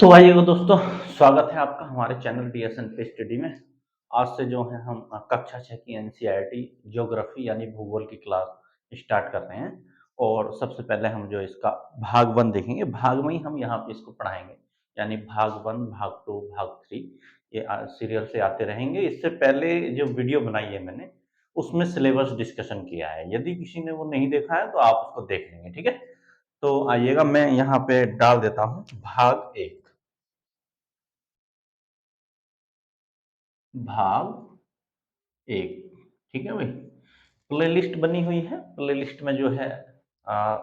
तो आइएगा दोस्तों, स्वागत है आपका हमारे चैनल डीएसएन पे स्टडी में। आज से जो है हम कक्षा 6 की एनसीईआरटी ज्योग्राफी यानी भूगोल की क्लास स्टार्ट कर रहे हैं। और सबसे पहले हम जो इसका भाग 1 देखेंगे। भाग में ही हम यहाँ पे इसको पढ़ाएंगे, यानी भाग 1, भाग 2, भाग 3 ये सीरियल से आते रहेंगे। इससे पहले जो वीडियो बनाई है मैंने, उसमें सिलेबस डिस्कशन किया है। यदि किसी ने वो नहीं देखा है तो आप उसको देख लेंगे, ठीक है। तो आइएगा, मैं यहाँ पे डाल देता हूँ भाग 1। भाग 1, ठीक है भाई। प्लेलिस्ट बनी हुई है, प्लेलिस्ट में जो है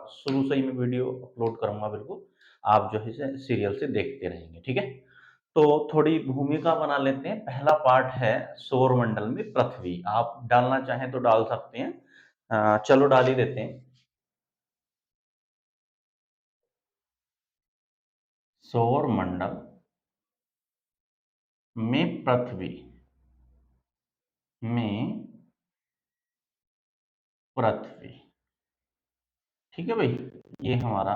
शुरू से ही मैं वीडियो अपलोड करूंगा बिल्कुल। आप जो है इसे सीरियल से देखते रहेंगे, ठीक है। तो थोड़ी भूमिका बना लेते हैं। पहला पार्ट है सौरमंडल में पृथ्वी। आप डालना चाहें तो डाल सकते हैं। चलो डाल ही देते हैं। सौरमंडल में में पृथ्वी, ठीक है भाई। ये हमारा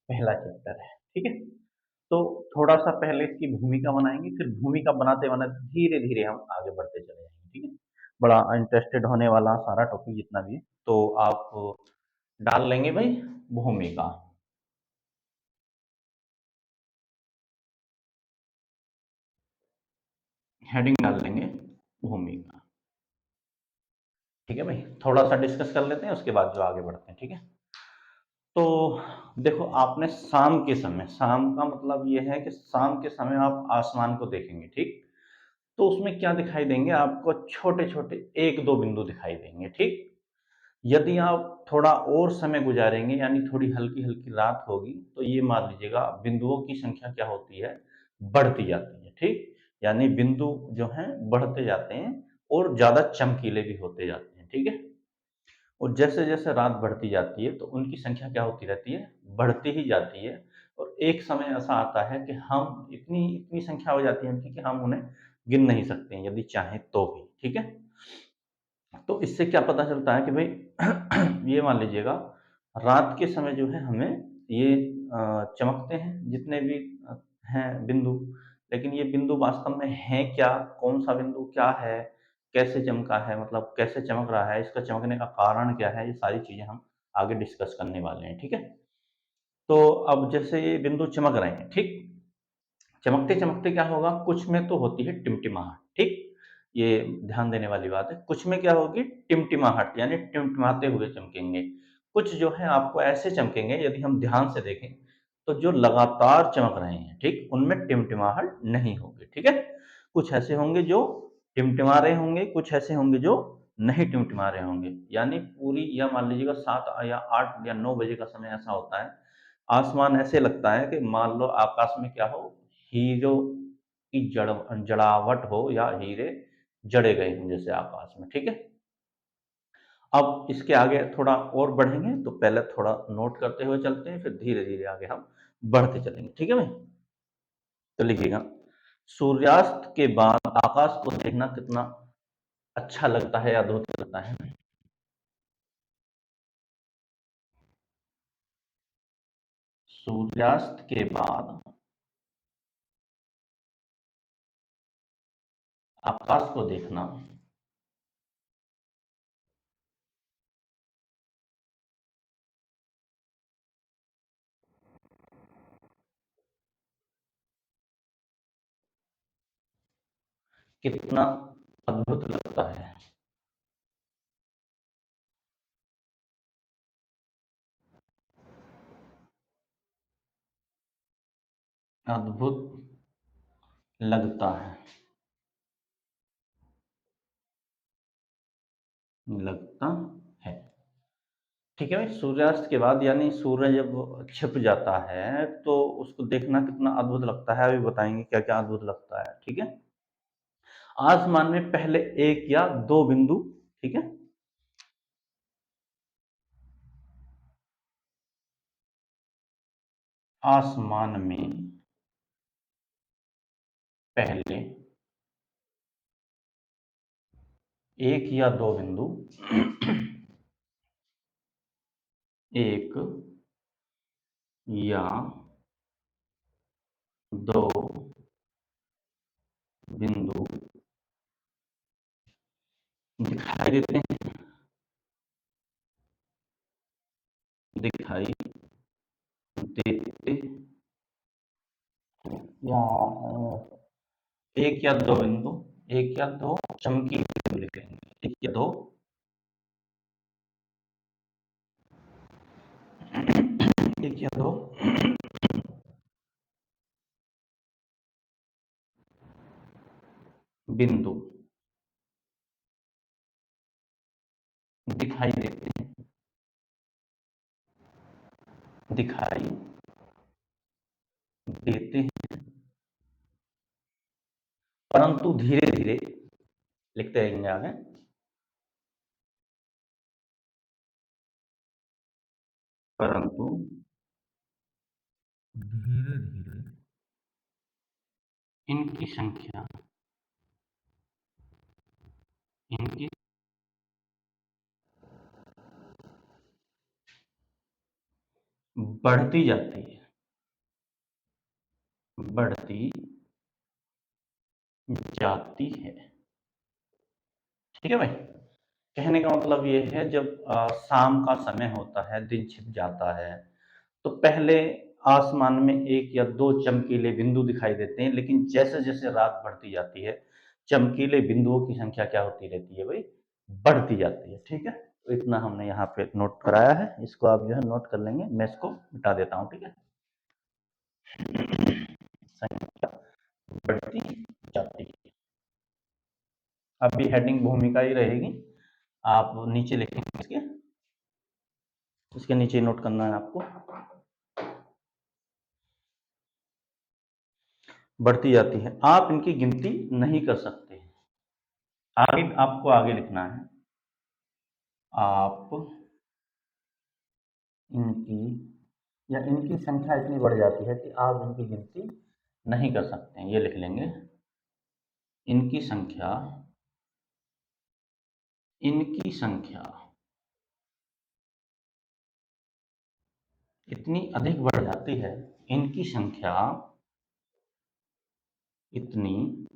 पहला चैप्टर है, ठीक है। तो थोड़ा-सा पहले इसकी भूमिका बनाएँगे, फिर भूमिका बनाते-बनाते धीरे-धीरे हम आगे बढ़ते चले जाएँगे, ठीक है। बड़ा इंटरेस्टेड होने वाला सारा टॉपिक जितना भी है, तो आप डाल लेंगे भाई भूमिका, हेडिंग डाल लेंगे भूमिका, ठीक है भाई। थोड़ा-सा डिस्कस कर लेते हैं, उसके बाद जो आगे बढ़ते हैं, ठीक है। तो देखो, आपने शाम के समय, शाम का मतलब ये है कि शाम के समय आप आसमान को देखेंगे, ठीक। तो उसमें क्या दिखाई देंगे आपको? छोटे-छोटे 1-2 बिंदु दिखाई देंगे, ठीक। यदि आप थोड़ा और समय गुजारेंगे, यानी थोड़ी हल्की-हल्की रात होगी, तो ये मान लीजिएगा बिंदुओं की संख्या क्या होती है? बढ़ती जाती है, ठीक? यानी बिंदु जो हैं बढ़ते जाते हैं और ज़्यादा चमकीले भी होते जाते हैं, ठीक है? और जैसे-जैसे रात बढ़ती जाती है, तो उनकी संख्या क्या होती रहती है? बढ़ती ही जाती है। और एक समय ऐसा आता है कि हम इतनी इतनी संख्या हो जाती है उनकी कि हम उन्हें गिन नहीं सकते हैं, यदि चाहें तो भी, ठीक है? तो इससे क्या पता चलता है कि भई ये मान लीजिएगा, रात के समय जो है हमें ये चमकते हैं जितने भी हैं बिंदु। लेकिन ये बिंदु वास्तव में हैं क्या? कौन-सा बिंदु क्या है? कैसे चमका है? मतलब कैसे चमक रहा है? इसका चमकने का कारण क्या है? ये सारी चीज़ें हम आगे डिस्कस करने वाले हैं, ठीक है? तो अब जैसे ये बिंदु चमक रहे हैं, ठीक? चमकते-चमकते क्या होगा? कुछ में तो होती है टिमटिमाहट, ठीक? ये ध्यान देने वाली बात है। कुछ में क्या होगी? टिमटिमाहट, यानी टिमटिमाते हुए चमकेंगे। कुछ जो है आपको ऐसे चमकेंगे, यदि हम ध्यान से देखें, तो जो लगातार चमक रहे हैं, ठीक? उनमें टिमटिमाहट नहीं होगी, ठीक है? कुछ ऐसे होंगे जो टिमटिमा रहे होंगे, कुछ ऐसे होंगे जो नहीं टिमटिमा रहे होंगे। यानी पूरी, या मान लीजिएगा 7 या 8 या 9 बजे का समय ऐसा होता है, आसमान ऐसे लगता है कि मान लो आकाश में क्या हो, हीरो की जड़ावट हो, या हीरे जड़े गए हों जैसे आकाश में, ठीक है। अब इसके आगे थोड़ा और बढ़ेंगे, तो पहले थोड़ा नोट करते हुए चलते हैं, फिर धीरे धीरे आगे हम बढ़ते चलेंगे, ठीक है भाई। तो लिखिएगा, सूर्यास्त के बाद आकाश को देखना कितना अच्छा लगता है या अद्भुत लगता है? सूर्यास्त के बाद आकाश को देखना कितना अद्भुत लगता है? अद्भुत लगता लगता है, ठीक है भाई। सूर्यास्त के बाद, यानी सूर्य जब छिप जाता है, तो उसको देखना कितना अद्भुत लगता है, अभी बताएंगे क्या क्या अद्भुत लगता है, ठीक है। आसमान में पहले 1 या 2 बिंदु, ठीक है। आसमान में पहले 1 या 2 बिंदु, एक या दो बिंदु दिखाई देते हैं, दिखाई देते या एक या दो बिंदु, एक या दो चमकीले बिंदु लिखेंगे, एक या दो एक या दो बिंदु दिखाई देते हैं, दिखाई देते हैं, परंतु धीरे धीरे लिखते रहेंगे आगे, परंतु धीरे धीरे इनकी संख्या, इनकी बढ़ती जाती है, बढ़ती जाती है। ठीक है भाई, कहने का मतलब ये है जब शाम का समय होता है, दिन छिप जाता है, तो पहले आसमान में एक या दो चमकीले बिंदु दिखाई देते हैं, लेकिन जैसे जैसे रात बढ़ती जाती है, चमकीले बिंदुओं की संख्या क्या होती रहती है भाई, बढ़ती जाती है। ठीक है, तो इतना हमने यहाँ पे नोट कराया है, इसको आप जो है नोट कर लेंगे, मैं इसको मिटा देता हूँ। ठीक है, संख्या बढ़ती जाती है। अभी हेडिंग भूमिका ही रहेगी, आप नीचे लिखेंगे इसके, इसके नीचे नोट करना है आपको, बढ़ती जाती है, आप इनकी गिनती नहीं कर सकते। आगे आपको आगे लिखना है, आप इनकी या इनकी संख्या इतनी बढ़ जाती है कि आप इनकी गिनती नहीं कर सकते हैं, ये लिख लेंगे, इनकी संख्या, इनकी संख्या इतनी अधिक बढ़ जाती है, इनकी संख्या इतनी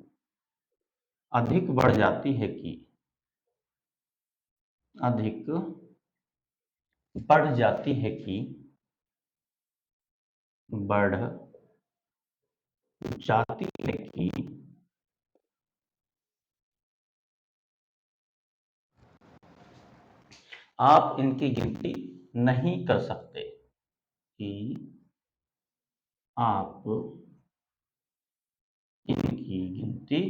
अधिक बढ़ जाती है कि, अधिक बढ़ जाती है कि, बढ़ जाती है कि आप इनकी गिनती नहीं कर सकते, कि आप इनकी गिनती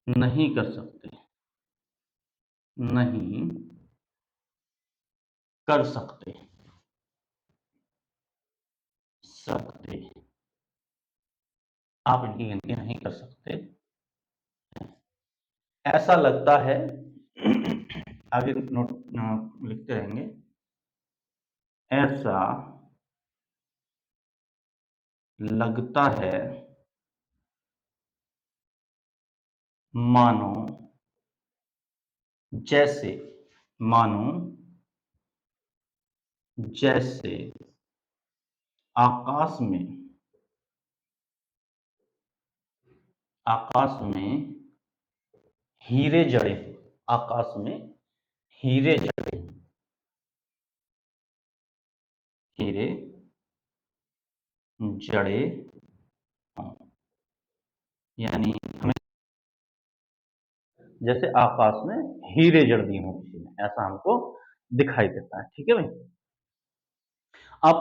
नहीं कर सकते, नहीं कर सकते, सकते, आप इनकी गिनती नहीं कर सकते। ऐसा लगता है, आगे नोट लिखते रहेंगे, ऐसा लगता है मानो, जैसे, मानो जैसे आकाश में, आकाश में हीरे जड़े, आकाश में हीरे जड़े, हीरे जड़े हों, यानी हमें जैसे आकाश में हीरे जड़ दिए हों किसी ने, ऐसा हमको दिखाई देता है। ठीक है भाई, अब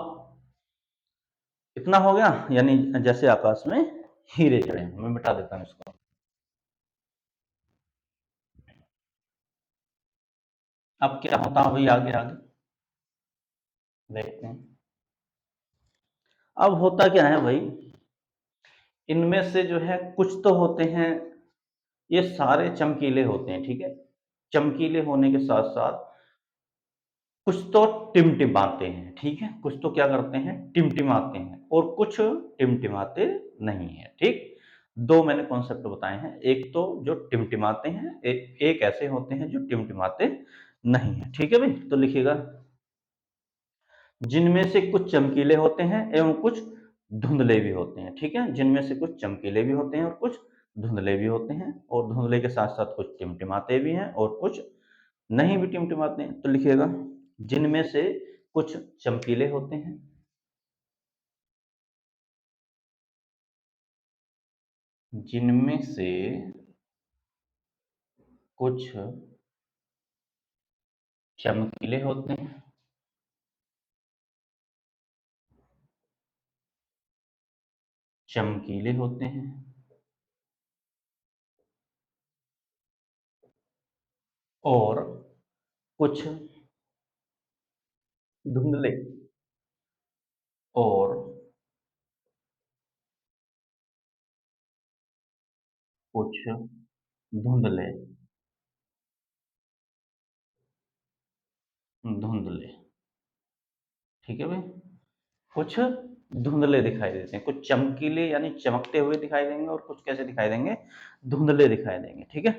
इतना हो गया, यानी जैसे आकाश में हीरे जड़े, मैं मिटा देता हूं इसको। अब क्या होता है भाई, आगे आगे देखते हैं। अब होता क्या है भाई, इनमें से जो है कुछ तो होते हैं, ये सारे चमकीले होते हैं। ठीक है, चमकीले होने के साथ साथ कुछ तो टिमटिमाते हैं। ठीक है, कुछ तो क्या करते हैं, टिमटिमाते हैं, और कुछ टिमटिमाते नहीं है। ठीक, दो मैंने कॉन्सेप्ट बताए हैं, एक तो जो टिमटिमाते हैं, एक ऐसे होते हैं जो टिमटिमाते नहीं है। ठीक है भाई, तो लिखिएगा, जिनमें से कुछ चमकीले होते हैं एवं कुछ धुंधले भी होते हैं, ठीक है? जिनमें से कुछ चमकीले भी होते हैं और कुछ धुंधले भी होते हैं, और धुंधले के साथ-साथ कुछ टिमटिमाते भी हैं और कुछ नहीं भी टिमटिमाते हैं। तो लिखिएगा, जिनमें से कुछ चमकीले होते हैं, जिनमें से कुछ चमकीले होते हैं, चमकीले होते हैं और कुछ धुंधले और कुछ धुंधले, धुंधले, ठीक है भाई? कुछ धुंधले दिखाई देते हैं, कुछ चमकीले यानी चमकते हुए दिखाई देंगे और कुछ कैसे दिखाई देंगे? धुंधले दिखाई देंगे, ठीक है?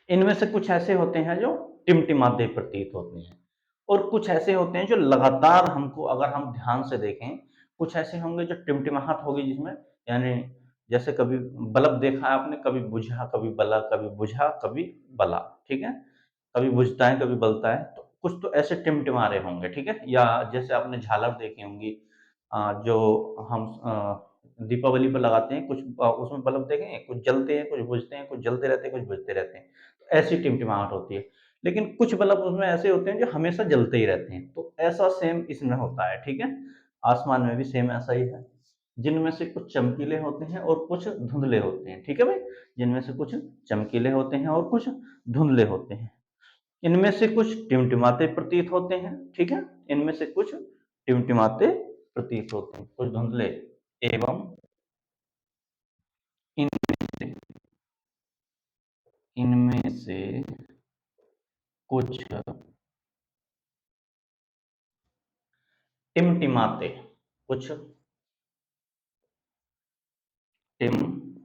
इनमें से कुछ ऐसे होते हैं जो टिमटिमाते प्रतीत होते हैं और कुछ ऐसे होते हैं जो लगातार हमको, अगर हम ध्यान से देखें, कुछ ऐसे होंगे जो टिमटिमाहट होगी जिसमें, यानी जैसे कभी बल्ब देखा है आपने, कभी बुझा, कभी बला, कभी बुझा, कभी बला, ठीक है? कभी बुझता है, कभी बलता है, तो कुछ तो ऐसे टिमटिमा रहे होंगे, ठीक है? या जैसे आपने झालर देखी होंगी, जो हम दीपावली पर लगाते हैं, कुछ उसमें बल्ब देखे हैं, कुछ जलते हैं, कुछ बुझते हैं, कुछ जलते रहते हैं, कुछ बुझते रहते हैं। तो ऐसी टिमटिमाहट होती है। लेकिन कुछ बल्ब उसमें ऐसे होते हैं जो हमेशा जलते ही रहते हैं, तो ऐसा सेम इसमें होता है, ठीक है? आसमान में भी सेम ऐसा ही है। जिनमें से कुछ चमकीले होते हैं और कुछ धुंधले होते हैं, ठीक है भाई? जिनमें से कुछ चमकीले होते हैं और कुछ धुंधले होते हैं। इनमें से कुछ टिमटिमाते प्रतीत होते हैं, ठीक है? इनमें से कुछ टिमटिमाते प्रतीत होते हैं, कुछ धुंधले एवं इनमें से कुछ टिमटिमाते, कुछ टिमटिमाते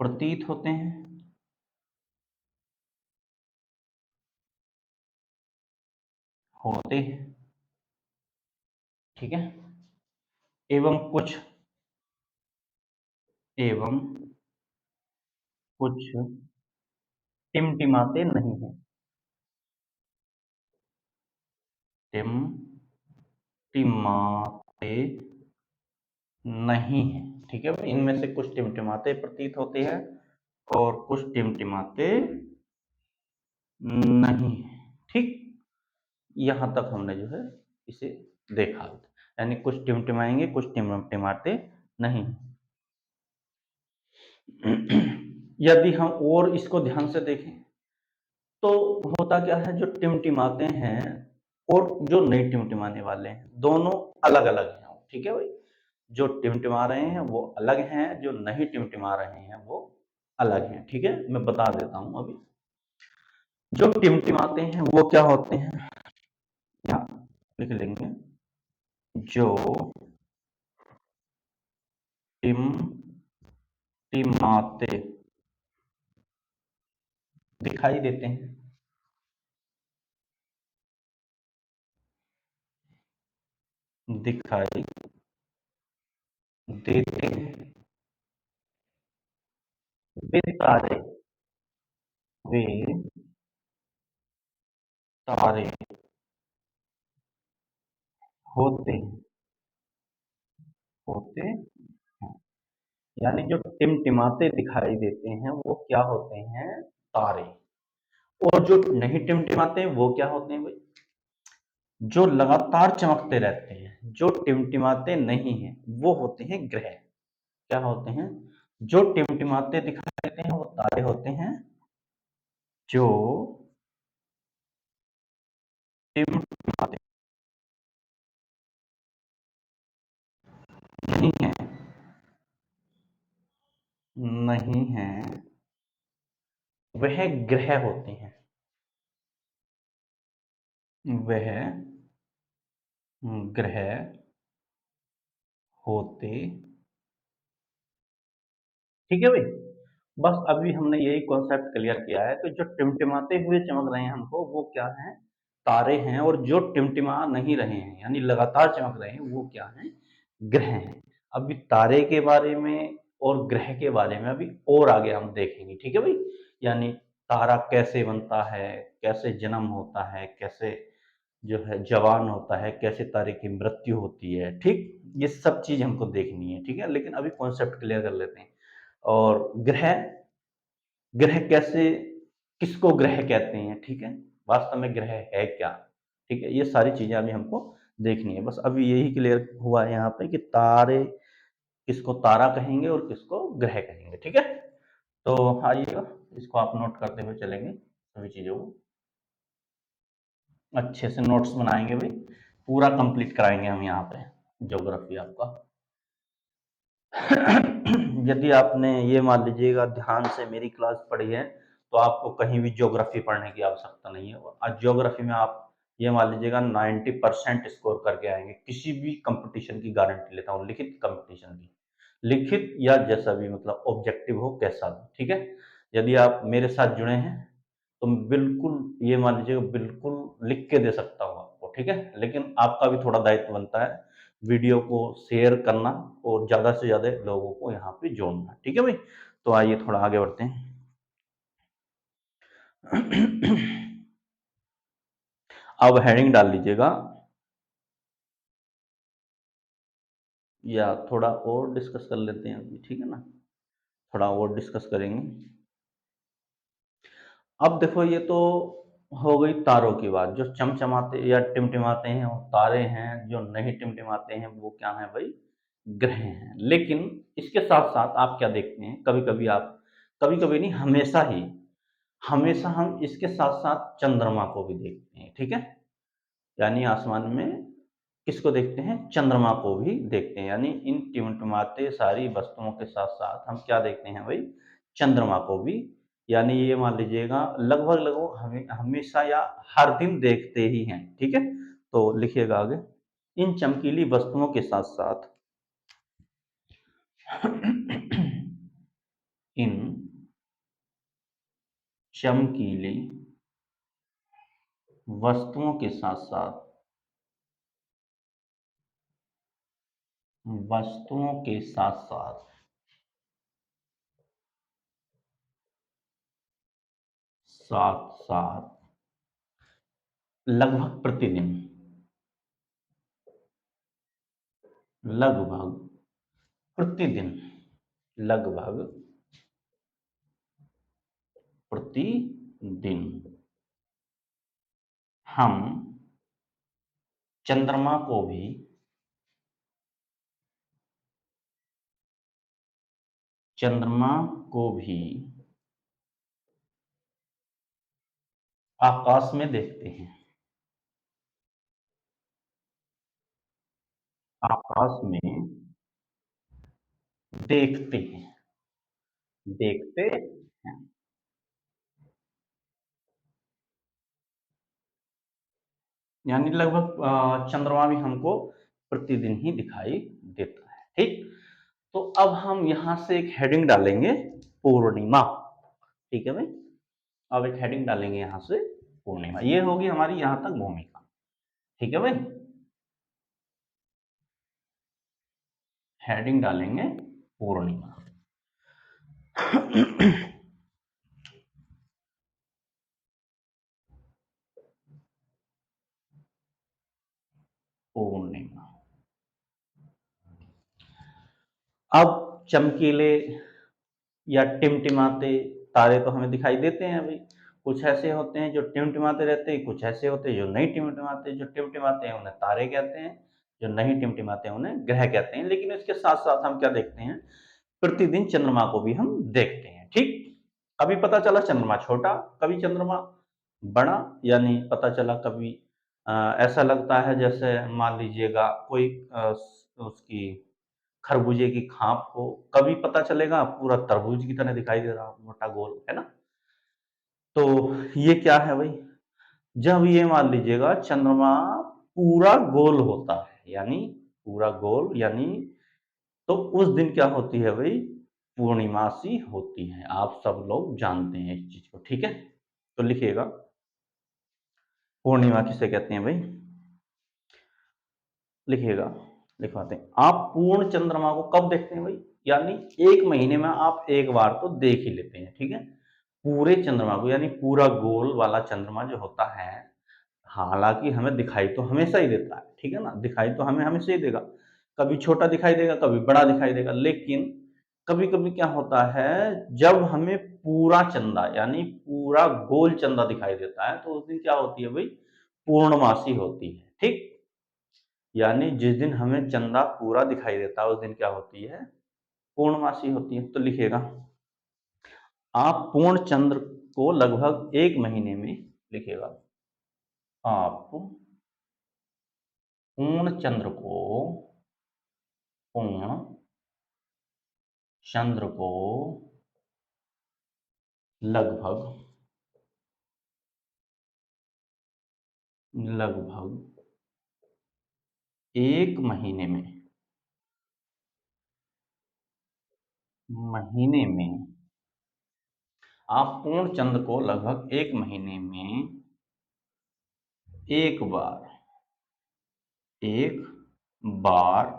प्रतीत होते हैं, होते हैं, ठीक है? एवं कुछ, एवं कुछ टिमटिमाते नहीं है, टिमटिमाते नहीं है, ठीक है भाई? इनमें से कुछ टिमटिमाते प्रतीत होते हैं और कुछ टिमटिमाते नहीं है, ठीक? यहां तक हमने जो है इसे देखा, यानी कुछ टिमटिमाएंगे, कुछ टिमटिमाते नहीं। यदि हम और इसको ध्यान से देखें तो होता क्या है, जो टिमटिमाते हैं और जो नहीं टिमटिमाने वाले हैं, दोनों अलग अलग हैं, ठीक है भाई? जो टिमटिमा रहे हैं वो अलग हैं, जो नहीं टिमटिमा रहे हैं वो अलग हैं, ठीक है? मैं बता देता हूं अभी। जो टिमटिमाते हैं वो क्या होते हैं, यहाँ लिख लेंगे, जो टिमटिमाते दिखाई देते हैं, दिखाई देते हैं, वे तारे, वे तारे होते हैं, होते हैं, यानी जो टिमटिमाते दिखाई देते हैं वो क्या होते हैं, तारे। और जो नहीं टिमटिमाते हैं वो क्या होते हैं भाई, जो लगातार चमकते रहते हैं। जो टिमटिमाते नहीं हैं वो होते हैं ग्रह। क्या होते हैं? जो टिमटिमाते दिखाई देते हैं वो तारे होते हैं, जो टिमटिमाते नहीं है, नहीं है, वह ग्रह होते हैं, वह ग्रह होते, ठीक है भाई? बस अभी हमने यही कॉन्सेप्ट क्लियर किया है कि जो टिमटिमाते हुए चमक रहे हैं हमको वो क्या हैं? तारे हैं, और जो टिमटिमा नहीं रहे हैं यानी लगातार चमक रहे हैं वो क्या हैं? ग्रह हैं। अभी तारे के बारे में और ग्रह के बारे में अभी और आगे हम देखेंगे, ठीक है भाई? यानी तारा कैसे बनता है, कैसे जन्म होता है, कैसे जो है जवान होता है, कैसे तारे की मृत्यु होती है, ठीक? ये सब चीज़ हमको देखनी है, ठीक है? लेकिन अभी कॉन्सेप्ट क्लियर कर लेते हैं। और ग्रह ग्रह कैसे, किसको ग्रह कहते हैं, ठीक है? वास्तव में ग्रह है क्या? ठीक है? ये सारी चीज़ें अभी हमको देखनी है। बस अभी यही क्लियर हुआ है यहाँ पे कि तारे किसको तारा कहेंगे और किसको ग्रह कहेंगे, ठीक है? तो आइएगा, इसको आप नोट करते हुए चलेंगे सभी चीज़ों को। अच्छे से नोट्स बनाएँगे भी, पूरा कंप्लीट कराएँगे हम यहाँ पे ज्योग्राफी आपका। यदि आपने ये मान लीजिएगा ध्यान से मेरी क्लास पढ़ी है, तो आपको कहीं भी ज्योग्राफी पढ़ने की आवश्यकता नहीं है। आज ज्योग्राफी में आप ये मान लीजिएगा 90% स्कोर करके आएँगे, किसी भी कॉम्पिटिशन की गारंटी लेता हूँ, लिखित कॉम्पिटिशन की। लिखित या जैसा भी मतलब ऑब्जेक्टिव हो कैसा भी, ठीक है? यदि आप मेरे साथ जुड़े हैं, तो बिल्कुल ये मान लीजिएगा बिल्कुल लिख के दे सकता हूँ आपको, ठीक है? लेकिन आपका भी थोड़ा दायित्व बनता है वीडियो को शेयर करना और ज़्यादा से ज़्यादा लोगों को यहाँ पे जोड़ना, ठीक है भाई? तो आइए थोड़ा आगे बढ़ते हैं। अब हेडिंग डाल लीजिएगा, या थोड़ा और डिस्कस कर लेते हैं अभी, ठीक है ना? थोड़ा और डिस्कस करेंगे। अब देखो ये तो हो गई तारों की बात, जो चमचमाते या टिमटिमाते हैं वो तारे हैं, जो नहीं टिमटिमाते हैं वो क्या हैं भाई? ग्रह हैं। लेकिन इसके साथ-साथ आप क्या देखते हैं, कभी-कभी आप, कभी-कभी नहीं हमेशा ही, हमेशा हम इसके साथ-साथ चंद्रमा को भी देखते हैं, ठीक है? यानी आसमान में किसको देखते हैं? चंद्रमा को भी देखते हैं। यानी इन टिमटिमाते सारी वस्तुओं के साथ-साथ हम क्या देखते हैं भई? चंद्रमा को भी। यानी ये मान लीजिएगा लगभग-लगभग हमेशा या हर दिन देखते ही हैं, ठीक है? तो लिखिएगा आगे, इन चमकीली वस्तुओं के साथ-साथ इन चमकीली वस्तुओं के साथ-साथ वस्तुओं के साथ-साथ साथ-साथ लगभग प्रतिदिन, लगभग प्रतिदिन, लगभग प्रतिदिन हम चंद्रमा को भी चंद्रमा को भी आकाश में देखते हैं, आकाश में देखते हैं, देखते हैं। यानी लगभग चंद्रमा भी हमको प्रतिदिन ही दिखाई देता है, ठीक? तो अब हम यहाँ से एक हेडिंग डालेंगे, पूर्णिमा, ठीक है भाई? अब एक हेडिंग डालेंगे यहाँ से, पूर्णिमा। ये होगी हमारी यहाँ तक भूमिका, ठीक है भाई? हेडिंग डालेंगे पूर्णिमा। पूर्णिमा। अब चमकीले या टिमटिमाते तारे तो हमें दिखाई देते हैं अभी। कुछ ऐसे होते हैं जो टिमटिमाते रहते हैं, कुछ ऐसे होते हैं जो नहीं टिमटिमाते। जो टिमटिमाते हैं उन्हें तारे कहते हैं, जो नहीं टिमटिमाते हैं उन्हें ग्रह कहते हैं। लेकिन इसके साथ-साथ हम क्या देखते हैं, प्रतिदिन चंद्रमा को भी हम देखते हैं, ठीक? कभी पता चला चंद्रमा छोटा, कभी चंद्रमा बड़ा, यानी पता चला कभी ऐसा लगता है जैसे मान लीजिएगा कोई उसकी खरबूजे की खाप हो, कभी पता चलेगा पूरा तरबूज की तरह दिखाई दे रहा हो, मोटा गोल, है ना? तो ये क्या है भई? जब ये मान लीजिएगा चंद्रमा पूरा गोल होता है, यानी पूरा गोल, यानी तो उस दिन क्या होती है भई? पूर्णिमासी होती है। आप सब लोग जानते हैं इस चीज को, ठीक है। तो लिखिएगा, पूर्णिमा किसे कहते हैं भाई, लिखिएगा, लिखवाते हैं। आप पूर्ण चंद्रमा को कब देखते हैं भाई, यानी एक महीने में आप एक बार तो देख ही लेते हैं, ठीक है। पूरे चंद्रमा को, यानी पूरा गोल वाला चंद्रमा जो होता है, हालांकि हमें दिखाई तो हमेशा ही देता है, ठीक है ना, दिखाई तो हमें हमेशा ही देगा। कभी छोटा दिखाई देगा, कभी बड़ा दिखाई देगा, लेकिन कभी कभी क्या होता है, जब हमें पूरा चंदा यानी पूरा गोल चंदा दिखाई देता है, तो उस दिन क्या होती है भाई, पूर्णमासी होती है, ठीक। यानी जिस दिन हमें चंदा पूरा दिखाई देता है, उस दिन क्या होती है, पूर्णमासी होती है। तो लिखिएगा, आप पूर्ण चंद्र को लगभग एक महीने में, लिखिएगा, आप पूर्ण चंद्र को, पूर्ण चंद्र को लगभग, लगभग एक महीने में, महीने में, आप पूर्ण चंद्र को लगभग एक महीने में एक बार, एक बार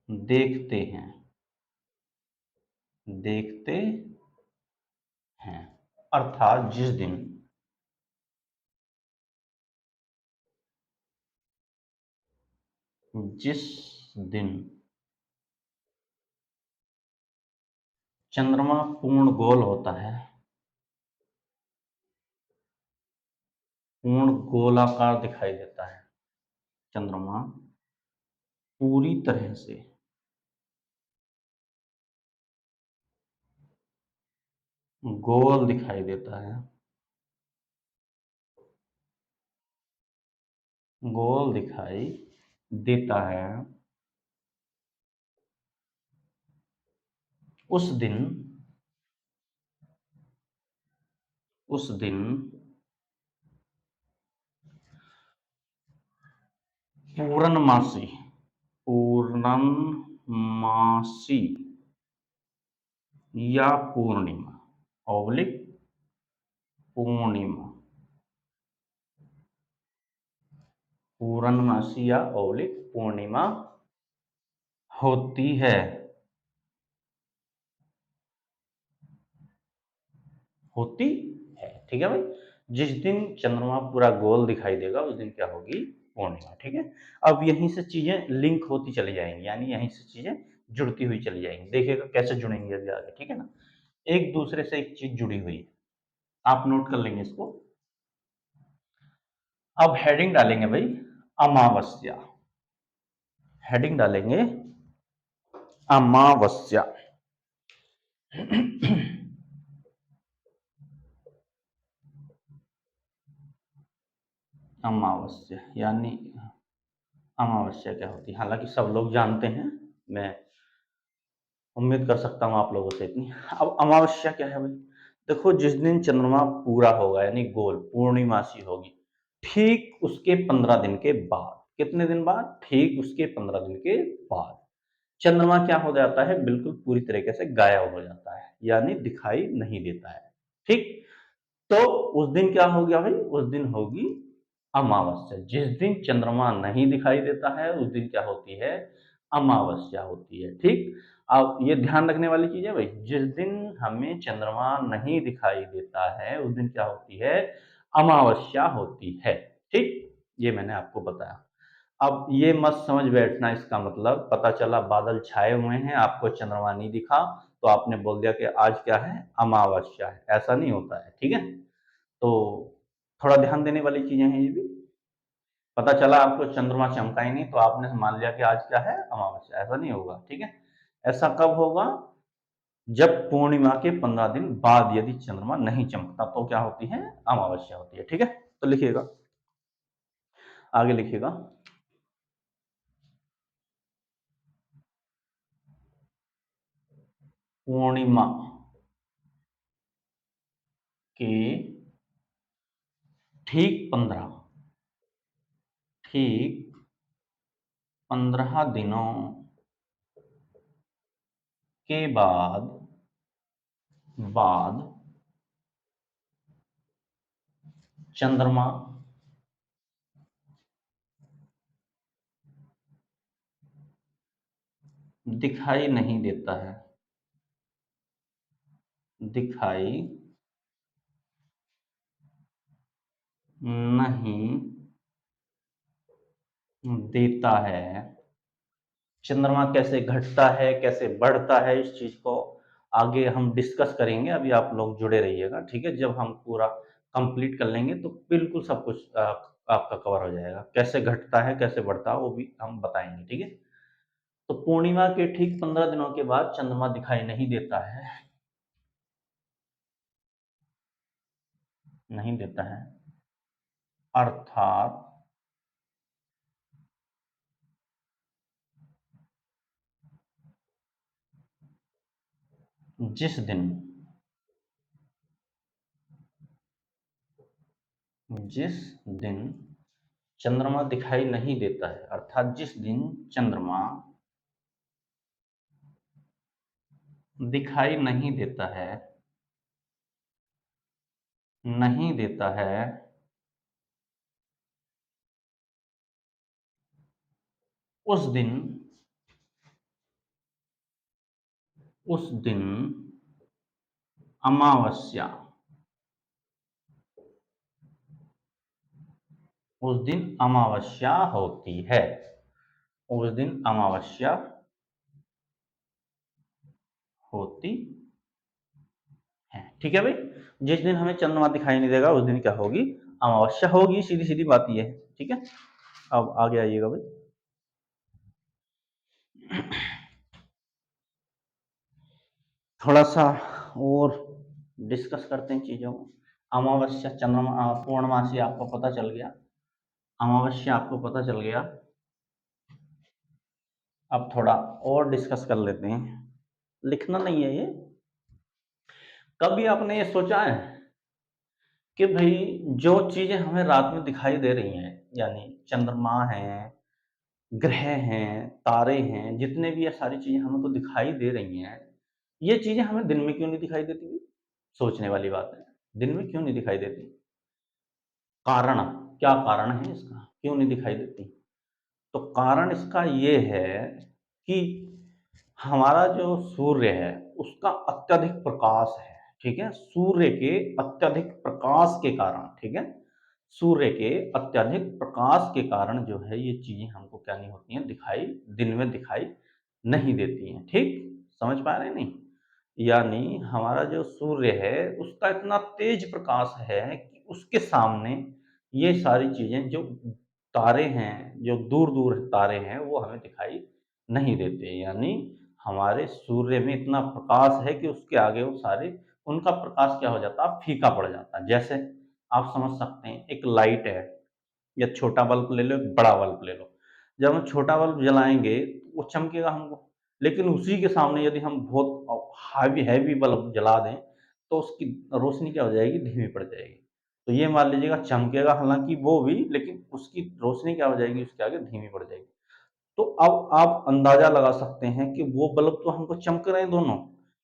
देखते हैं, देखते हैं। अर्थात जिस दिन चंद्रमा पूर्ण गोल होता है, पूर्ण गोलाकार दिखाई देता है, चंद्रमा पूरी तरह से गोल दिखाई देता है, गोल दिखाई देता है, उस दिन, उस दिन पूर्णमासी, पूर्णमासी या पूर्णिमा, ऑब्लिक पूर्णिमा, पूर्णमासी या ऑब्लिक पूर्णिमा होती है, होती है, ठीक है भाई। जिस दिन चंद्रमा पूरा गोल दिखाई देगा, उस दिन क्या होगी, पूर्णिमा, ठीक है। अब यहीं से चीजें लिंक होती चली जाएंगी, यानी यहीं से चीजें जुड़ती हुई चली जाएंगी। देखिएगा कैसे जुड़ेंगी अभी आगे, ठीक है ना। एक दूसरे से एक चीज जुड़ी हुई है, आप नोट कर लेंगे इसको। अब हेडिंग डालेंगे भाई, अमावस्या, हेडिंग डालेंगे अमावस्या। अमावस्या यानी, अमावस्या क्या होती है, हालांकि सब लोग जानते हैं, मैं उम्मीद कर सकता हूँ आप लोगों से इतनी। अब अमावस्या क्या है भाई, देखो जिस दिन चंद्रमा पूरा होगा यानी गोल पूर्णिमासी होगी, ठीक उसके 15 दिन के बाद, कितने दिन बाद, ठीक उसके 15 दिन के बाद चंद्रमा क्या हो जाता है, बिल्कुल पूरी तरीके से गायब हो जाता है, यानी दिखाई नहीं देता है, ठीक। तो उस दिन क्या हो गया भाई, उस दिन होगी अमावस्या। जिस दिन चंद्रमा नहीं दिखाई देता है, उस दिन क्या होती है, अमावस्या होती है, ठीक। अब ये ध्यान रखने वाली चीज है भाई, जिस दिन हमें चंद्रमा नहीं दिखाई देता है, उस दिन क्या होती है, अमावस्या होती है, ठीक। ये मैंने आपको बताया। अब ये मत समझ बैठना, इसका मतलब पता चला बादल छाए हुए हैं, आपको चंद्रमा नहीं दिखा, तो आपने बोल दिया कि आज क्या है, अमावस्या है। ऐसा नहीं होता है, ठीक है। तो थोड़ा ध्यान देने वाली चीजें हैं ये भी। पता चला आपको चंद्रमा चमका ही नहीं, तो आपने मान लिया कि आज क्या है, अमावस्या। ऐसा नहीं होगा, ठीक है। ऐसा कब होगा, जब पूर्णिमा के 15 दिन बाद यदि चंद्रमा नहीं चमकता, तो क्या होती है, अमावस्या होती है, ठीक है। तो लिखिएगा, आगे लिखिएगा, पूर्णिमा के ठीक 15, ठीक 15 दिनों के बाद बाद चंद्रमा दिखाई नहीं देता है, दिखाई नहीं देता है। चंद्रमा कैसे घटता है, कैसे बढ़ता है, इस चीज को आगे हम डिस्कस करेंगे। अभी आप लोग जुड़े रहिएगा, ठीक है। जब हम पूरा कंप्लीट कर लेंगे तो बिल्कुल सब कुछ आपका कवर हो जाएगा। कैसे घटता है, कैसे बढ़ता है, वो भी हम बताएंगे, ठीक है। तो पूर्णिमा के ठीक 15 दिनों के बाद चंद्रमा दिखाई नहीं देता है, नहीं देता है, अर्थात जिस दिन जिस दिन चंद्रमा दिखाई नहीं देता है, अर्थात जिस दिन चंद्रमा दिखाई नहीं देता है, नहीं देता है, उस दिन उस दिन अमावस्या उस दिन अमावस्या होती है, उस दिन अमावस्या होती है, ठीक है भाई। जिस दिन हमें चंद्रमा दिखाई नहीं देगा उस दिन क्या होगी, अमावस्या होगी, सीधी सीधी बात ये है, ठीक है। अब आगे आइएगा भाई। थोड़ा सा और डिस्कस करते हैं चीजों को। अमावस्या चंद्रमा पूर्णमासी आपको पता चल गया, अमावस्या आपको पता चल गया। अब थोड़ा और डिस्कस कर लेते हैं। लिखना नहीं है ये। कभी आपने ये सोचा है कि भाई जो चीजें हमें रात में दिखाई दे रही हैं, यानी चंद्रमा है, ग्रह हैं, तारे हैं, जितने भी ये सारी चीजें हमको दिखाई दे रही हैं, ये चीजें हमें दिन में क्यों नहीं दिखाई देती? सोचने वाली बात है। दिन में क्यों नहीं दिखाई देती? कारण, क्या कारण है इसका, क्यों नहीं दिखाई देती? तो कारण इसका ये है कि हमारा जो सूर्य है उसका अत्यधिक प्रकाश है, ठीक है। सूर्य के अत्यधिक प्रकाश के कारण, ठीक है, सूर्य के अत्यधिक प्रकाश के कारण जो है ये चीजें हमको क्या नहीं होती हैं, दिखाई, दिन में दिखाई नहीं देती हैं, ठीक। समझ पा रहे हैं नहीं? यानी हमारा जो सूर्य है उसका इतना तेज प्रकाश है कि उसके सामने ये सारी चीजें, जो तारे हैं, जो दूर दूर तारे हैं, वो हमें दिखाई नहीं देते। यानी हमारे सूर्य में इतना प्रकाश है कि उसके आगे वो सारे, उनका प्रकाश क्या हो जाता है, फीका पड़ जाता है। जैसे आप समझ सकते हैं, एक लाइट है, या छोटा बल्ब ले लो, एक बड़ा बल्ब ले लो। जब हम छोटा बल्ब जलाएंगे तो वो चमकेगा हमको, लेकिन उसी के सामने यदि हम बहुत हैवी हैवी बल्ब जला दें तो उसकी रोशनी क्या हो जाएगी, धीमी पड़ जाएगी। तो ये मान लीजिएगा चमकेगा हालांकि वो भी, लेकिन उसकी रोशनी क्या हो जाएगी, उसके आगे धीमी पड़ जाएगी। तो अब आप अंदाजा लगा सकते हैं कि वो बल्ब तो हमको चमक रहे हैं दोनों,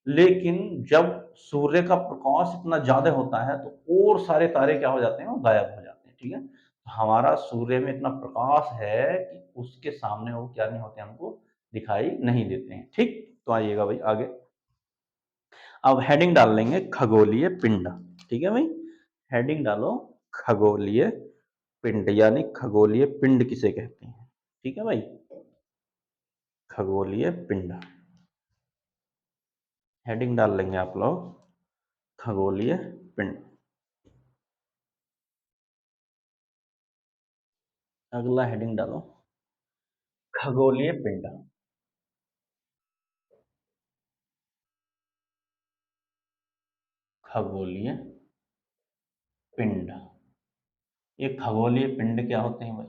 लेकिन जब सूर्य का प्रकाश इतना ज्यादा होता है तो और सारे तारे क्या हो जाते हैं, वो गायब हो जाते हैं, ठीक है। तो हमारा सूर्य में इतना प्रकाश है कि उसके सामने वो क्या नहीं होते, हमको दिखाई नहीं देते हैं, ठीक। तो आइएगा भाई आगे। अब हेडिंग डाल लेंगे खगोलीय पिंड, ठीक है भाई। हेडिंग डालो खगोलीय पिंड, यानी खगोलीय पिंड किसे कहते हैं, ठीक है भाई। खगोलीय पिंड हेडिंग डाल लेंगे आप लोग, खगोलीय पिंड। अगला हेडिंग डालो खगोलीय पिंड, खगोलीय पिंड। ये खगोलीय पिंड क्या होते हैं भाई,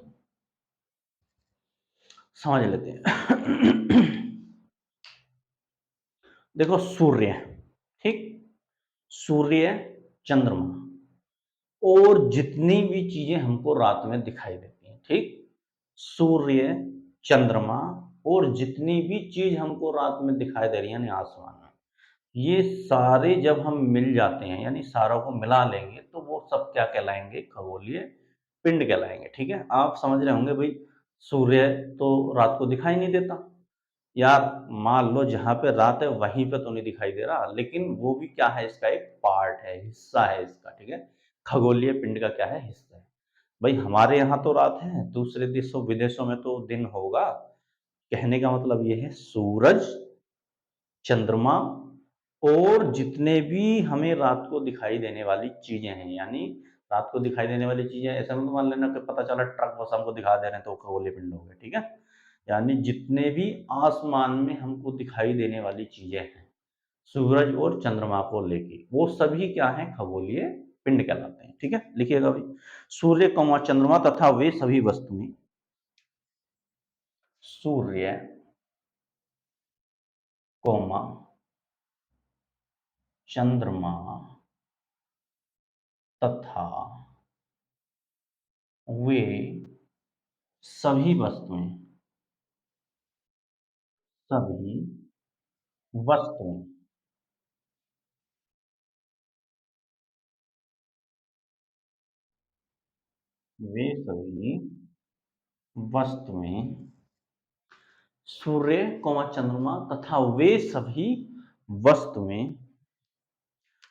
समझ लेते हैं। देखो सूर्य, ठीक, सूर्य, चंद्रमा और जितनी भी चीजें हमको रात में दिखाई देती हैं, ठीक। सूर्य, चंद्रमा और जितनी भी चीज हमको रात में दिखाई दे रही है यानी आसमान में, ये सारे जब हम मिल जाते हैं यानी सारों को मिला लेंगे तो वो सब क्या कहलाएंगे? खगोलीय पिंड कहलाएंगे। ठीक है, आप समझ रहे होंगे भाई सूर्य तो रात को दिखाई नहीं देता यार, मान लो जहाँ पे रात है वहीं पे तो नहीं दिखाई दे रहा, लेकिन वो भी क्या है? इसका एक पार्ट है, हिस्सा है इसका। ठीक है, खगोलीय पिंड का क्या है? हिस्सा है। भाई हमारे यहाँ तो रात है, दूसरे देशों विदेशों में तो दिन होगा। कहने का मतलब ये है सूरज, चंद्रमा और जितने भी हमें रात को दिखाई देने वाली चीजें हैं, यानी रात को दिखाई देने वाली चीजें ऐसा मत मान लेना कि पता चला ट्रक बस हमको दिखा दे रहे हैं तो खगोलीय पिंड हो गए। ठीक है, यानी जितने भी आसमान में हमको दिखाई देने वाली चीजें हैं सूरज और चंद्रमा को लेके, वो सभी क्या है? खगोलीय पिंड कहलाते हैं। ठीक है, लिखिएगा भाई, सूर्य कौमा चंद्रमा तथा वे सभी वस्तुएं, सूर्य कौमा चंद्रमा तथा वे सभी वस्तुएं, सभी वस्तुएं, वे सभी वस्तुएं, सूर्य कौमा चंद्रमा तथा वे सभी वस्तुएं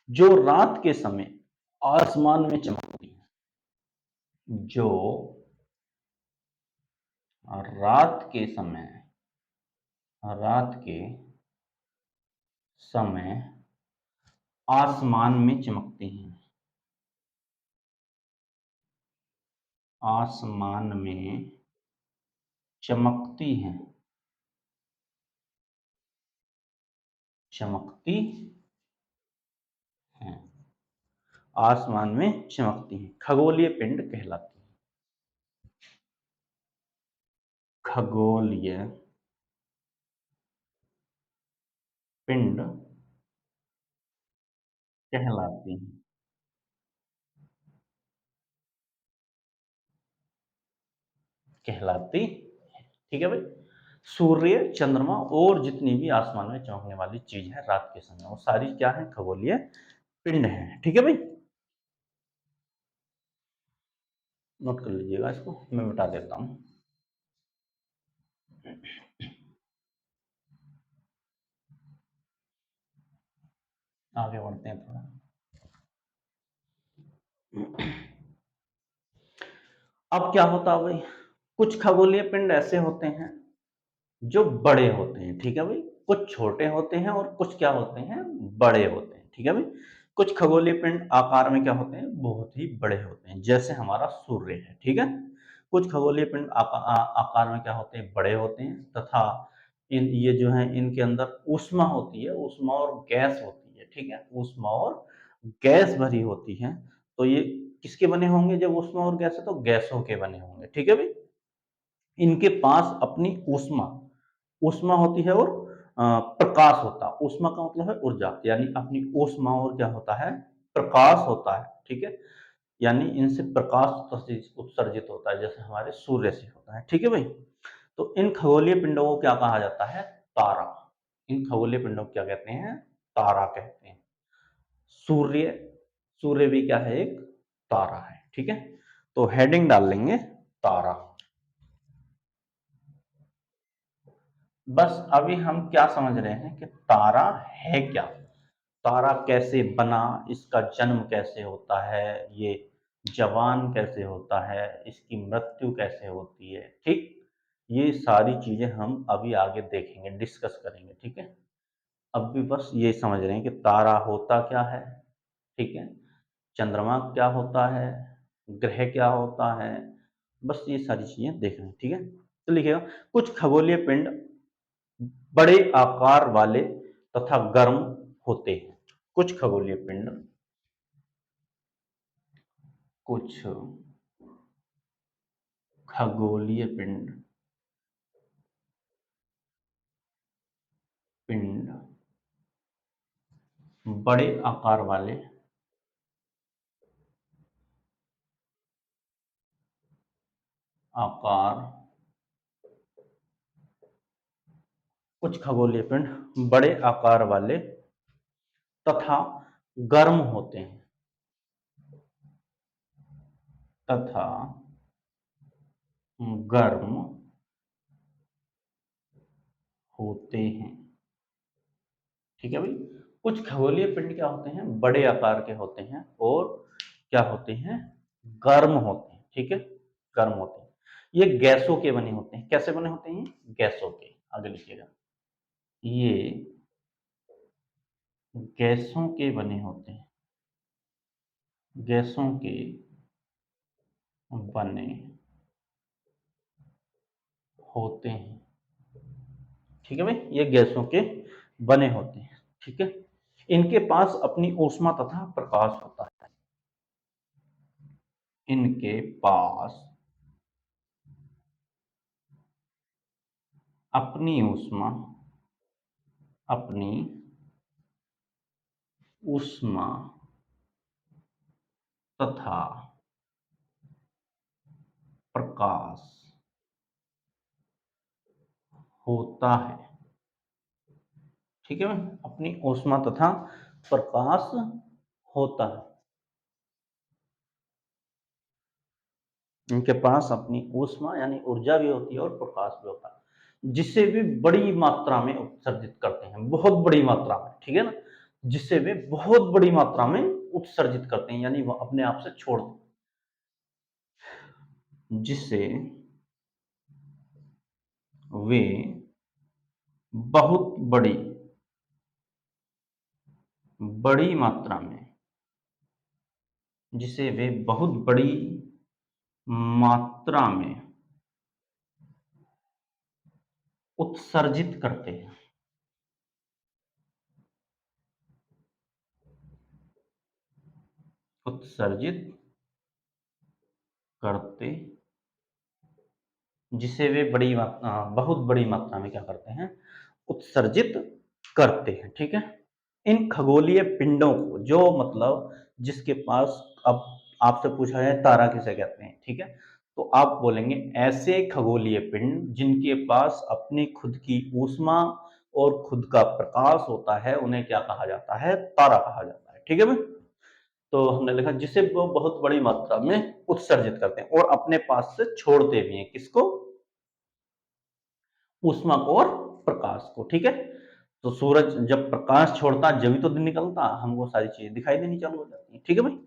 जो रात के समय आसमान में चमकती हैं, जो रात के समय, रात के समय आसमान में चमकती हैं, आसमान में चमकती हैं, चमकती हैं, आसमान में चमकती हैं, खगोलीय पिंड कहलाती है। खगोलीय पिंड कहलाती हैं, कहलाती है। ठीक है भाई, सूर्य, चंद्रमा और जितनी भी आसमान में चमकने वाली चीज है रात के समय, वो सारी क्या है? खगोलीय पिंड है। ठीक है भाई, नोट कर लीजिएगा इसको, मैं मिटा देता हूं। आगे बढ़ते हैं थोड़ा। अब क्या होता है भाई, कुछ खगोलीय पिंड ऐसे होते हैं जो बड़े होते हैं। ठीक है भाई, कुछ छोटे होते हैं और कुछ क्या होते हैं? बड़े होते हैं। ठीक है भाई, कुछ खगोलीय पिंड आकार में क्या होते हैं? बहुत ही बड़े होते हैं, जैसे हमारा सूर्य है। ठीक है, कुछ खगोलीय पिंड आकार में क्या होते हैं? बड़े होते हैं तथा इन ये जो है इनके अंदर ऊष्मा होती है, ऊष्मा और गैस होती है। ठीक है, ऊष्मा और गैस भरी होती है। तो ये किसके बने होंगे? जब ऊष्मा और गैस है तो गैसों के बने होंगे। ठीक है भाई, इनके पास अपनी ऊष्मा, ऊष्मा होती है और प्रकाश होता है। ऊष्मा का मतलब है ऊर्जा, यानी अपनी ऊष्मा और क्या होता है? प्रकाश होता है। ठीक है, यानी इनसे प्रकाश उत्सर्जित होता है, जैसे हमारे सूर्य से होता है। ठीक है भाई, तो इन खगोलीय पिंडों को क्या कहा जाता है? तारा। इन खगोलीय पिंडों को क्या कहते हैं? तारा कहते हैं। सूर्य, सूर्य भी क्या है? एक तारा है। ठीक है, तो हेडिंग डाल लेंगे तारा। बस अभी हम क्या समझ रहे हैं कि तारा है क्या, तारा कैसे बना, इसका जन्म कैसे होता है, ये जवान कैसे होता है, इसकी मृत्यु कैसे होती है। ठीक, ये सारी चीजें हम अभी आगे देखेंगे, डिस्कस करेंगे। ठीक है, अब भी बस ये समझ रहे हैं कि तारा होता क्या है। ठीक है, चंद्रमा क्या होता है, ग्रह क्या होता है, बस ये सारी चीजें देख रहे हैं। ठीक है, तो लिखिएगा, कुछ खगोलीय पिंड बड़े आकार वाले तथा गर्म होते हैं। कुछ खगोलीय पिंड, कुछ खगोलीय पिंड, पिंड बड़े आकार वाले आकार कुछ खगोलीय पिंड बड़े आकार वाले तथा गर्म होते हैं, तथा गर्म होते हैं। ठीक है भाई। कुछ खगोलीय पिंड क्या होते हैं, बड़े आकार के होते हैं और क्या होते हैं, गर्म होते हैं। ठीक है, गर्म होते हैं। ये गैसों के बने होते हैं। कैसे बने होते हैं, गैसों के, आगे लिखिएगा, ये गैसों के बने होते हैं, गैसों के बने होते हैं। ठीक है भाई, ये गैसों के बने होते हैं। ठीक है, इनके पास अपनी ऊष्मा तथा प्रकाश होता है। इनके पास अपनी ऊष्मा, अपनी ऊष्मा तथा प्रकाश होता है। ठीक है भाई, अपनी ऊष्मा तथा प्रकाश होता है। इनके पास अपनी ऊष्मा यानी ऊर्जा भी होती है और प्रकाश भी होता है, जिससे वे बड़ी मात्रा में उत्सर्जित करते हैं, बहुत बड़ी मात्रा में। ठीक है ना, जिससे वे बहुत बड़ी मात्रा में उत्सर्जित करते हैं, यानी वह अपने आप से छोड़ते हैं, जिससे वे बहुत बड़ी बड़ी मात्रा में, जिसे वे बहुत बड़ी मात्रा में उत्सर्जित करते हैं। उत्सर्जित करते, जिसे वे बहुत बड़ी मात्रा में क्या करते हैं, उत्सर्जित करते हैं। ठीक है, इन खगोलीय पिंडों को, जो मतलब जिसके पास, अब आपसे पूछा जाए तारा किसे कहते हैं, ठीक है, तो आप बोलेंगे ऐसे खगोलीय पिंड जिनके पास अपनी खुद की ऊष्मा और खुद का प्रकाश होता है, उन्हें क्या कहा जाता है, तारा कहा जाता है। ठीक है भाई, तो हमने लिखा जिसे वो बहुत बड़ी मात्रा में उत्सर्जित करते हैं और अपने पास से छोड़ते भी हैं, किसको, ऊष्मा को और प्रकाश को। ठीक है, तो सूरज जब प्रकाश छोड़ता है जब ही तो दिन निकलता, हमको सारी चीजें दिखाई देनी चालू हो जाती है। ठीक है भाई,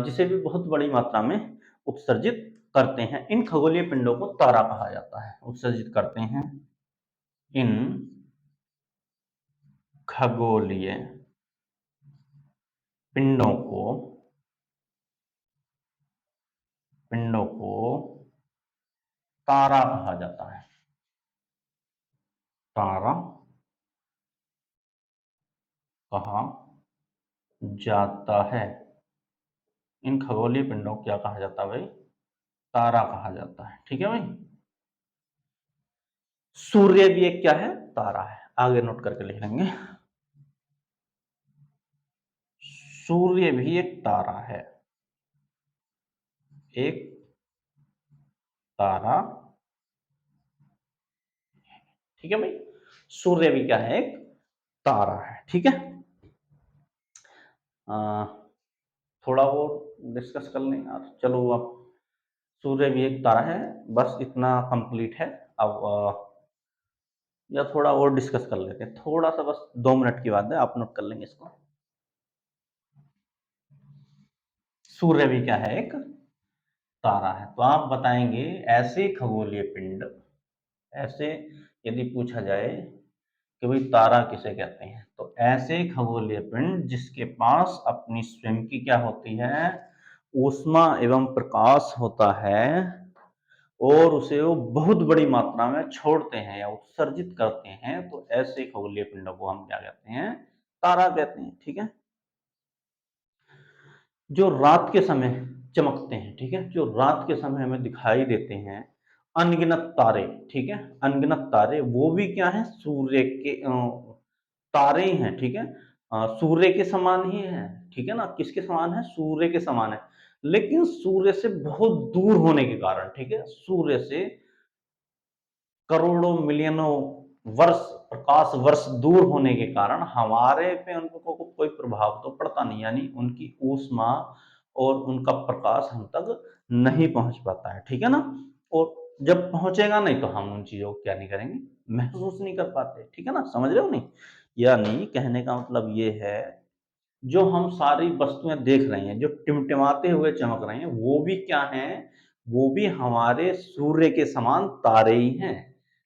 जिसे भी बहुत बड़ी मात्रा में उत्सर्जित करते हैं। इन खगोलीय पिंडों को तारा कहा जाता है, उत्सर्जित करते हैं इन खगोलीय पिंडों को, पिंडों को तारा कहा जाता है, तारा कहा जाता है। इन खगोलीय पिंडों को क्या कहा जाता है भाई, तारा कहा जाता है। ठीक है भाई, सूर्य भी एक क्या है, तारा है, आगे नोट करके लिख लेंगे, सूर्य भी एक तारा है, एक तारा। ठीक है भाई, सूर्य भी क्या है, एक तारा है। ठीक है, थोड़ा और डिस्कस कर लें यार, चलो अब सूर्य भी एक तारा है, बस इतना कंप्लीट है। अब या थोड़ा और डिस्कस कर लेते हैं, थोड़ा सा, बस 2 मिनट की बात है, आप नोट कर लेंगे इसको। सूर्य भी क्या है, एक तारा है, तो आप बताएंगे ऐसे खगोलीय पिंड, ऐसे यदि पूछा जाए कि भाई तारा किसे कहते हैं, तो ऐसे खगोलीय पिंड जिसके पास अपनी स्वयं की क्या होती है, ऊष्मा एवं प्रकाश होता है और उसे वो बहुत बड़ी मात्रा में छोड़ते हैं या उत्सर्जित करते हैं, तो ऐसे खगोलीय पिंडों को हम क्या कहते हैं, तारा कहते हैं। ठीक है, जो रात के समय चमकते हैं, ठीक है, जो रात के समय हमें दिखाई देते हैं, अनगिनत तारे। ठीक है, अनगिनत तारे, वो भी क्या है, सूर्य के तारे ही हैं। ठीक है, सूर्य के समान ही है। ठीक है ना, किसके समान है, सूर्य के समान है, लेकिन सूर्य से बहुत दूर होने के कारण, ठीक है, सूर्य से करोड़ों मिलियनों वर्ष, प्रकाश वर्ष दूर होने के कारण हमारे पे उनको को कोई प्रभाव तो पड़ता नहीं, यानी उनकी ऊष्मा और उनका प्रकाश हम तक नहीं पहुंच पाता है, ठीक है ना। और जब पहुंचेगा नहीं तो हम उन चीजों को क्या नहीं करेंगे, महसूस नहीं कर पाते, ठीक है ना, समझ रहे हो नहीं। यानी कहने का मतलब ये है, जो हम सारी वस्तुएं देख रहे हैं, जो टिमटिमाते हुए चमक रहे हैं, वो भी क्या हैं, वो भी हमारे सूर्य के समान तारे ही हैं।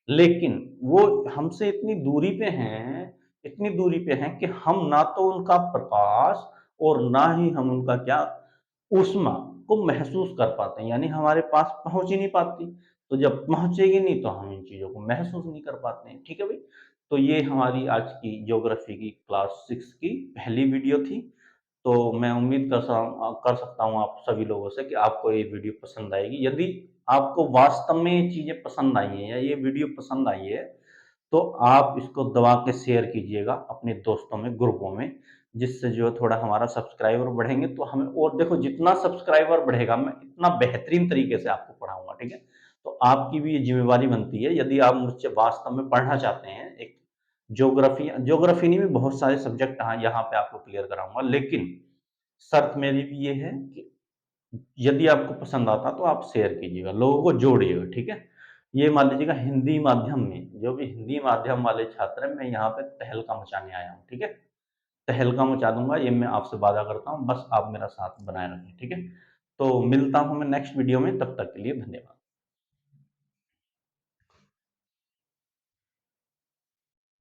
लेकिन वो हमसे इतनी दूरी पे हैं, इतनी दूरी पे हैं कि हम ना तो उनका प्रकाश और ना ही हम उनका क्या, ऊष्मा को महसूस कर पाते हैं, यानी हमारे पास पहुंच ही नहीं पाती। तो जब पहुंचेगी नहीं तो हम इन चीजों को महसूस नहीं कर पाते हैं, ठीक है भाई। तो ये हमारी आज की ज्योग्राफी की क्लास 6 की पहली वीडियो थी। तो मैं उम्मीद कर सकता हूँ आप सभी लोगों से कि आपको ये वीडियो पसंद आएगी। यदि आपको वास्तव में ये चीज़ें पसंद आई हैं या ये वीडियो पसंद आई है, तो आप इसको दबा के शेयर कीजिएगा अपने दोस्तों में, ग्रुपों में, जिससे जो है थोड़ा हमारा सब्सक्राइबर बढ़ेंगे। तो हमें, और देखो जितना सब्सक्राइबर बढ़ेगा मैं इतना बेहतरीन तरीके से आपको पढ़ाऊँगा, ठीक है? तो आपकी भी ये ज़िम्मेवारी बनती है, यदि आप मुझसे वास्तव में पढ़ना चाहते हैं, एक ज्योग्राफी नहीं, भी बहुत सारे सब्जेक्ट यहाँ पे आपको क्लियर कराऊँगा, लेकिन शर्त मेरी भी ये है कि यदि आपको पसंद आता तो आप शेयर कीजिएगा, लोगों को जोड़िएगा, ठीक है? ये मान लीजिएगा हिंदी माध्यम में, जो भी हिंदी माध्यम वाले छात्र हैं, मैं यहाँ पे तहलका मचाने आया हूँ, ठीक है? तहलका मचा दूँगा, ये मैं आपसे वादा करता हूँ, बस आप मेरा साथ बनाए रखें, ठीक है? तो मिलता हूँ मैं नेक्स्ट वीडियो में, तब तक के लिए धन्यवाद।